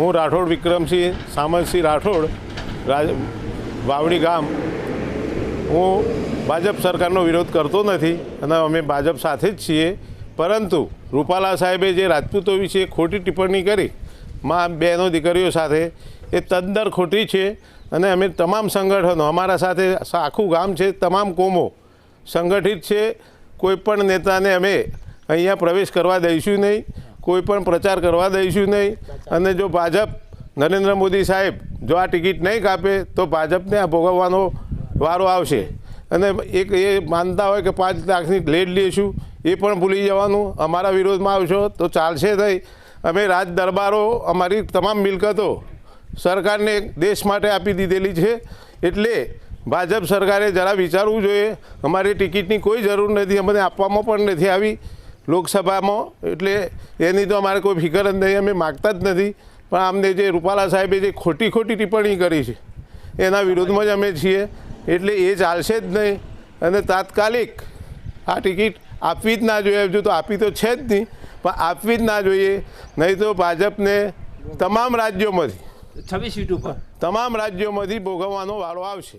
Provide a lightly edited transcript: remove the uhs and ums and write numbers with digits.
હું રાઠોડ વિક્રમસિંહ સામંતસિંહ રાઠોડ વાવડી ગામ। હું ભાજપ સરકારનો વિરોધ કરતો નથી અને અમે ભાજપ સાથે જ છીએ, પરંતુ રૂપાલા સાહેબે જે રાજપૂતો વિશે ખોટી ટિપ્પણી કરી બહેનો દીકરીઓ સાથે એ તદ્દન ખોટી છે। અને અમે તમામ સંગઠનો અમારા સાથે આખું ગામ છે, તમામ કોમો સંગઠિત છે। કોઈપણ નેતાને અમે અહીંયા પ્રવેશ કરવા દઈશું નહીં, કોઈ પણ પ્રચાર કરવા દઈશું નહીં। અને જો ભાજપ નરેન્દ્ર મોદી સાહેબ જો આ ટિકિટ નહીં કાપે તો ભાજપને આ ભોગવવાનો વારો આવશે। અને એક એ માનતા હોય કે 5 લાખની લેડ લઈશું એ પણ ભૂલી જવાનું। અમારા વિરોધમાં આવશો તો ચાલશે નહીં। અમે રાજ દરબારો અમારી તમામ મિલકતો સરકારને દેશ માટે આપી દીધેલી છે, એટલે ભાજપ સરકારે જરા વિચારવું જોઈએ। અમારી ટિકિટની કોઈ જરૂર નથી, અમને આપવામાં પણ નથી આવી લોકસભામાં, એટલે એની તો અમારે કોઈ ફિકર જ નહીં, અમે માગતા જ નથી। પણ અમને જે રૂપાલા સાહેબે જે ખોટી ટિપ્પણી કરી છે એના વિરોધમાં જ અમે છીએ, એટલે એ ચાલશે જ નહીં। અને તાત્કાલિક આ ટિકિટ આપવી જ ના જોઈએ। હજુ તો આપી તો છે જ નહીં, પણ આપવી જ ના જોઈએ, નહીં તો ભાજપને તમામ રાજ્યોમાંથી 26 સીટ ઉપર તમામ રાજ્યોમાંથી ભોગવવાનો વારો આવશે।